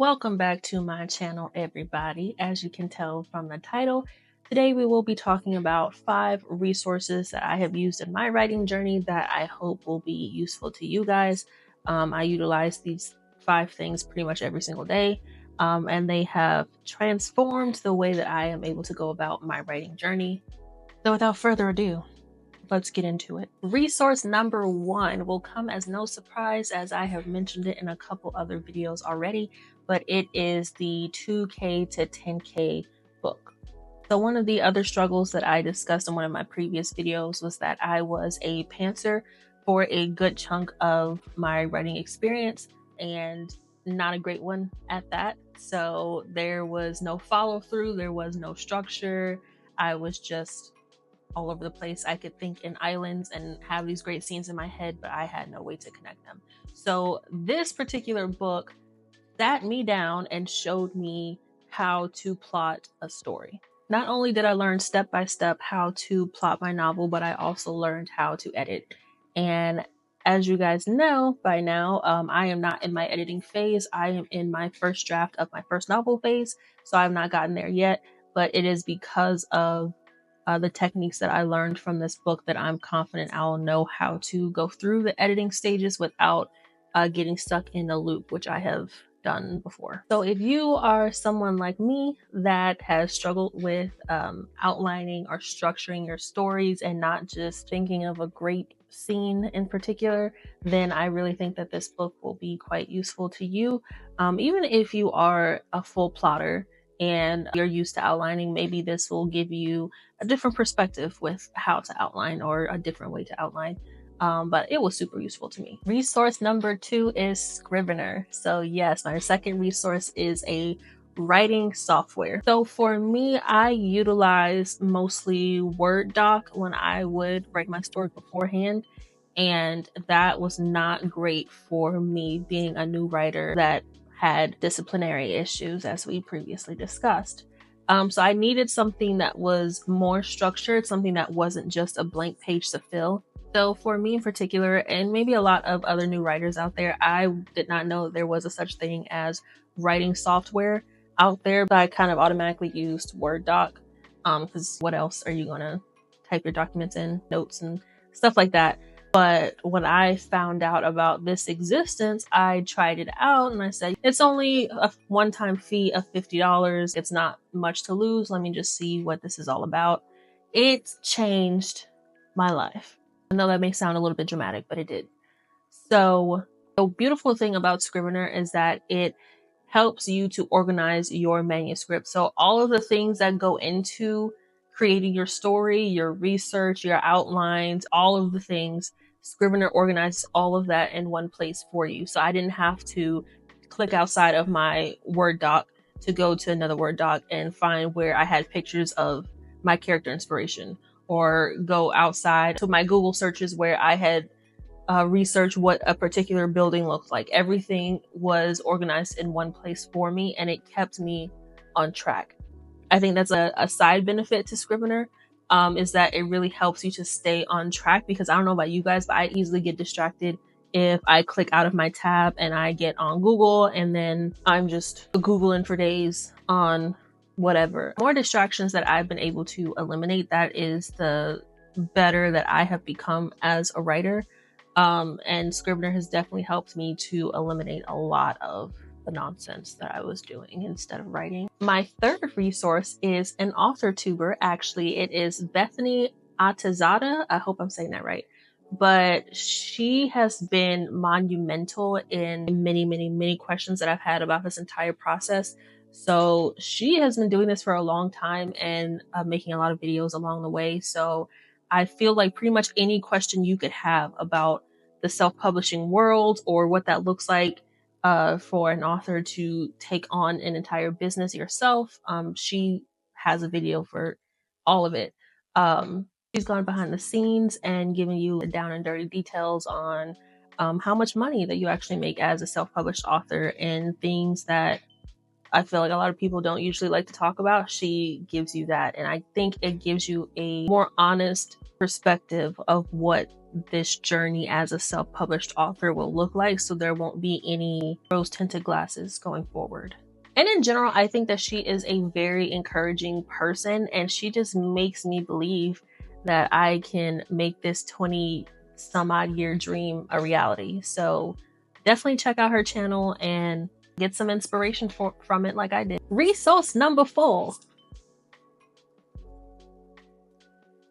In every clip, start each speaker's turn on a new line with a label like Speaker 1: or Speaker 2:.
Speaker 1: Welcome back to my channel, everybody. As you can tell from the title, today we will be talking about 5 resources that I have used in my writing journey that I hope will be useful to you guys. I utilize these 5 things pretty much every single day, and they have transformed the way that I am able to go about my writing journey. So without further ado, let's get into it. Resource number 1 will come as no surprise, as I have mentioned it in a couple other videos already, but it is the 2K to 10K book. So one of the other struggles that I discussed in one of my previous videos was that I was a pantser for a good chunk of my writing experience, and not a great one at that. So there was no follow through, there was no structure. I was just all over the place. I could think in islands and have these great scenes in my head, but I had no way to connect them. So this particular book sat me down and showed me how to plot a story. Not only did I learn step by step how to plot my novel, but I also learned how to edit. And as you guys know by now, I am not in my editing phase. I am in my first draft of my first novel phase. So I've not gotten there yet, but it is because of the techniques that I learned from this book that I'm confident I'll know how to go through the editing stages without getting stuck in a loop, which I have done before. So if you are someone like me that has struggled with outlining or structuring your stories and not just thinking of a great scene in particular, then I really think that this book will be quite useful to you. Even if you are a full plotter and you're used to outlining, maybe this will give you a different perspective with how to outline, or a different way to outline. But it was super useful to me. Resource number 2 is Scrivener. So yes, my second resource is a writing software. So for me, I utilize mostly Word doc when I would write my story beforehand. And that was not great for me, being a new writer that had disciplinary issues, as we previously discussed. So I needed something that was more structured, something that wasn't just a blank page to fill. So for me in particular, and maybe a lot of other new writers out there, I did not know there was a such thing as writing software out there, but I kind of automatically used Word doc, because what else are you gonna type your documents in, notes and stuff like that. But when I found out about this existence, I tried it out and I said, it's only a one-time fee of $50. It's not much to lose. Let me just see what this is all about. It changed my life. I know that may sound a little bit dramatic, but it did. So the beautiful thing about Scrivener is that it helps you to organize your manuscript. So all of the things that go into creating your story, your research, your outlines, all of the things, Scrivener organizes all of that in one place for you. So I didn't have to click outside of my Word doc to go to another Word doc and find where I had pictures of my character inspiration, or go outside to my Google searches where I had researched what a particular building looked like. Everything was organized in one place for me, and it kept me on track. I think that's a side benefit to Scrivener, is that it really helps you to stay on track, because I don't know about you guys, but I easily get distracted if I click out of my tab and I get on Google and then I'm just Googling for days on whatever. More distractions that I've been able to eliminate, that is the better that I have become as a writer. And Scrivener has definitely helped me to eliminate a lot of the nonsense that I was doing instead of writing. My third resource is an authortuber. Actually, it is Bethany Atazada. I hope I'm saying that right. But she has been monumental in many questions that I've had about this entire process. So she has been doing this for a long time and making a lot of videos along the way. So I feel like pretty much any question you could have about the self-publishing world, or what that looks like for an author to take on an entire business yourself, she has a video for all of it. She's gone behind the scenes and given you the down and dirty details on how much money that you actually make as a self-published author, and things that I feel like a lot of people don't usually like to talk about. She gives you that, and I think it gives you a more honest perspective of what this journey as a self-published author will look like, so there won't be any rose-tinted glasses going forward. And in general, I think that she is a very encouraging person, and she just makes me believe that I can make this 20 some odd year dream a reality. So definitely check out her channel and get some inspiration from it like I did. Resource number 4.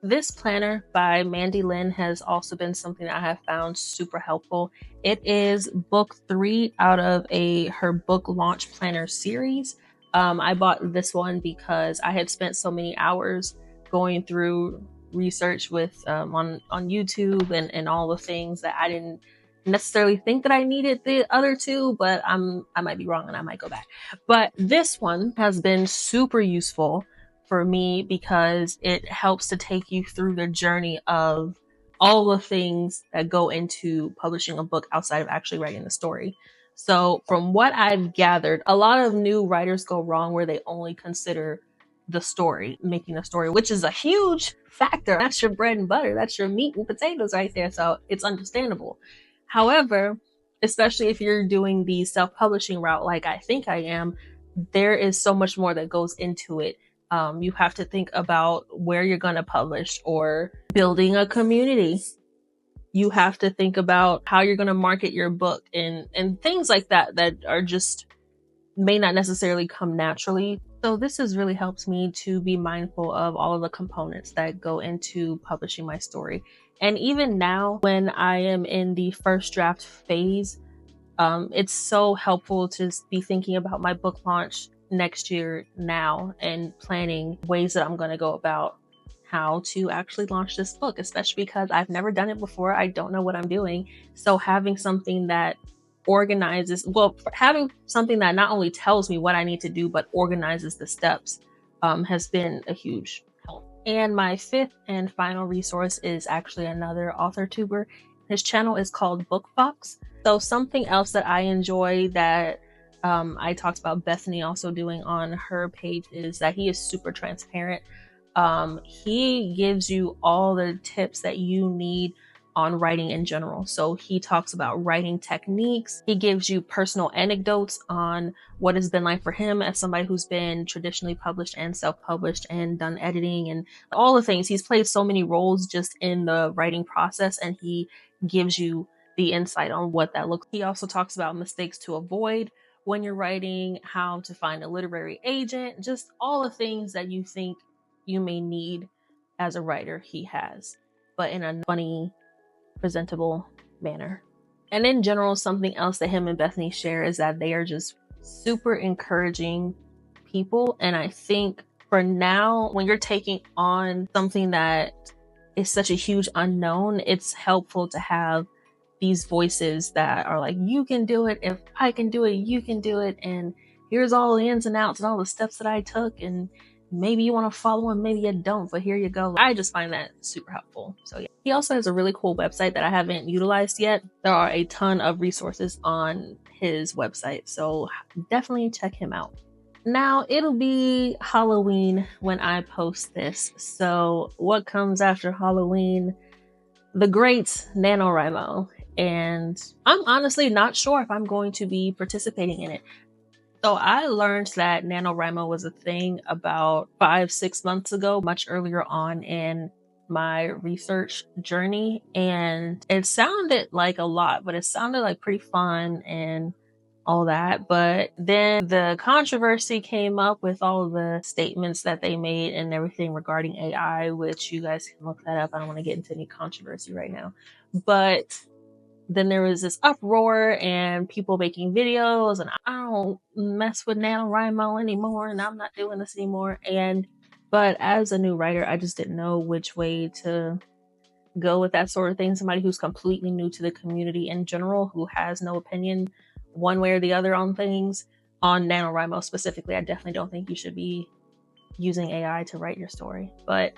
Speaker 1: This planner by Mandy Lynn has also been something that I have found super helpful. It is book 3 out of her book launch planner series. I bought this one because I had spent so many hours going through research with on YouTube and all the things that I didn't necessarily think that I needed the other two, but I might be wrong and I might go back. But this one has been super useful for me because it helps to take you through the journey of all the things that go into publishing a book outside of actually writing the story. So from what I've gathered, a lot of new writers go wrong where they only consider the story, making a story, which is a huge factor. That's your bread and butter. That's your meat and potatoes right there. So it's understandable. However, especially if you're doing the self-publishing route like I think I am, there is so much more that goes into it. You have to think about where you're going to publish or building a community. You have to think about how you're going to market your book and things like that are just may not necessarily come naturally. So this has really helped me to be mindful of all of the components that go into publishing my story. And even now, when I am in the first draft phase, it's so helpful to be thinking about my book launch next year now and planning ways that I'm going to go about how to actually launch this book, especially because I've never done it before. I don't know what I'm doing. So having something that having something that not only tells me what I need to do, but organizes the steps has been a huge help. And my 5th and final resource is actually another author tuber. His channel is called BookFox. So something else that I enjoy that I talked about Bethany also doing on her page is that he is super transparent. He gives you all the tips that you need on writing in general. So he talks about writing techniques. He gives you personal anecdotes on what it's been like for him as somebody who's been traditionally published and self-published and done editing and all the things. He's played so many roles just in the writing process, and he gives you the insight on what that looks like. He also talks about mistakes to avoid when you're writing, how to find a literary agent, just all the things that you think you may need as a writer he has, but in a funny, presentable manner. And in general, something else that him and Bethany share is that they are just super encouraging people. And I think for now, when you're taking on something that is such a huge unknown, it's helpful to have these voices that are like, you can do it. If I can do it, you can do it. And here's all the ins and outs and all the steps that I took. And maybe you want to follow them, maybe you don't, but here you go. I just find that super helpful. So yeah. He also has a really cool website that I haven't utilized yet. There are a ton of resources on his website, so definitely check him out. Now it'll be Halloween when I post this. So what comes after Halloween? The great NaNoWriMo. And I'm honestly not sure if I'm going to be participating in it. So I learned that NaNoWriMo was a thing about 5-6 months ago, much earlier on in my research journey. And it sounded like a lot, but it sounded like pretty fun and all that. But then the controversy came up with all the statements that they made and everything regarding AI, which you guys can look that up. I don't want to get into any controversy right now. But then there was this uproar and people making videos, and I don't mess with NaNoWriMo anymore, and I'm not doing this anymore. But as a new writer, I just didn't know which way to go with that sort of thing. Somebody who's completely new to the community in general, who has no opinion one way or the other on things. On NaNoWriMo specifically, I definitely don't think you should be using AI to write your story. But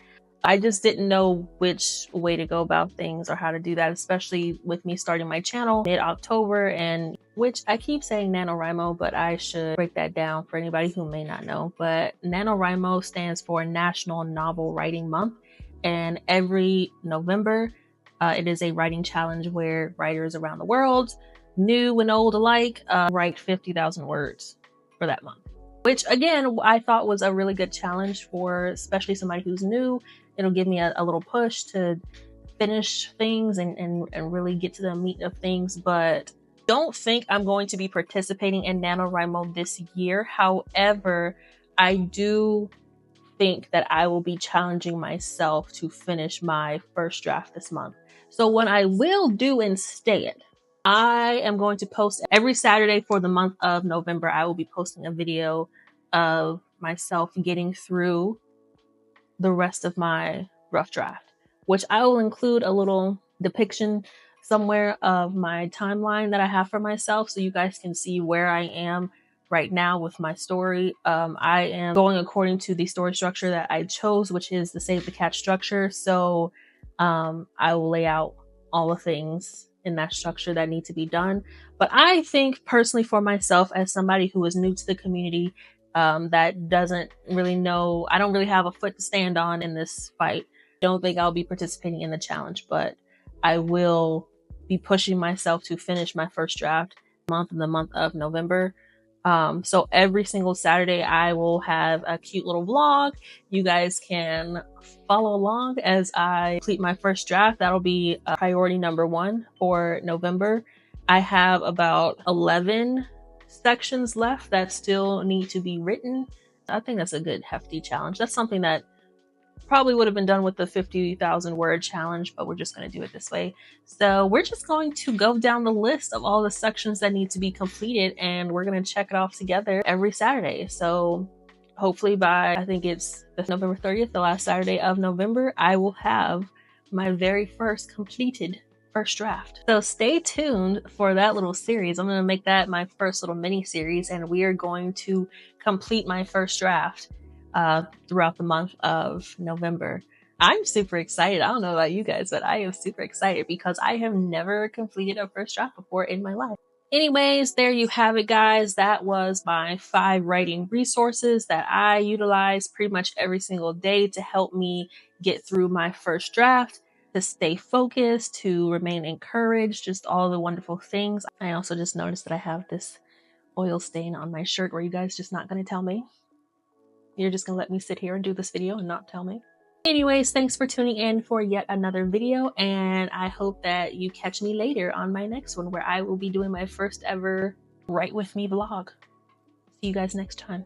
Speaker 1: I just didn't know which way to go about things or how to do that, especially with me starting my channel mid-October, and which I keep saying NaNoWriMo, but I should break that down for anybody who may not know. But NaNoWriMo stands for National Novel Writing Month, and every November, It is a writing challenge where writers around the world, new and old alike, write 50,000 words for that month. Which again, I thought was a really good challenge for especially somebody who's new. It'll give me a little push to finish things and really get to the meat of things. But don't think I'm going to be participating in NaNoWriMo this year. However, I do think that I will be challenging myself to finish my first draft this month. So what I will do instead, I am going to post every Saturday for the month of November. I will be posting a video of myself getting through the rest of my rough draft, which I will include a little depiction somewhere of my timeline that I have for myself so you guys can see where I am right now with my story. I am going according to the story structure that I chose, which is the Save the Cat structure. So I will lay out all the things in that structure that need to be done. But I think personally for myself, as somebody who is new to the community, that doesn't really know, I don't really have a foot to stand on in this fight. Don't think I'll be participating in the challenge, but I will be pushing myself to finish my first draft in the month of November. So every single Saturday I will have a cute little vlog. You guys can follow along as I complete my first draft. That'll be priority number 1 for November. I have about 11 sections left that still need to be written. I think that's a good hefty challenge. That's something that probably would have been done with the 50,000 word challenge, but we're just going to do it this way. So we're just going to go down the list of all the sections that need to be completed, and we're going to check it off together every Saturday. So hopefully by, I think it's November 30th, the last Saturday of November, I will have my very first completed first draft. So stay tuned for that little series. I'm going to make that my first little mini series, and we are going to complete my first draft throughout the month of November. I'm super excited. I don't know about you guys, but I am super excited because I have never completed a first draft before in my life. Anyways, there you have it, guys. That was my 5 writing resources that I utilize pretty much every single day to help me get through my first draft, to stay focused, to remain encouraged, just all the wonderful things. I also just noticed that I have this oil stain on my shirt. Were you guys just not going to tell me? You're just gonna let me sit here and do this video and not tell me? Anyways, thanks for tuning in for yet another video, and I hope that you catch me later on my next one where I will be doing my first ever Write With Me vlog. See you guys next time.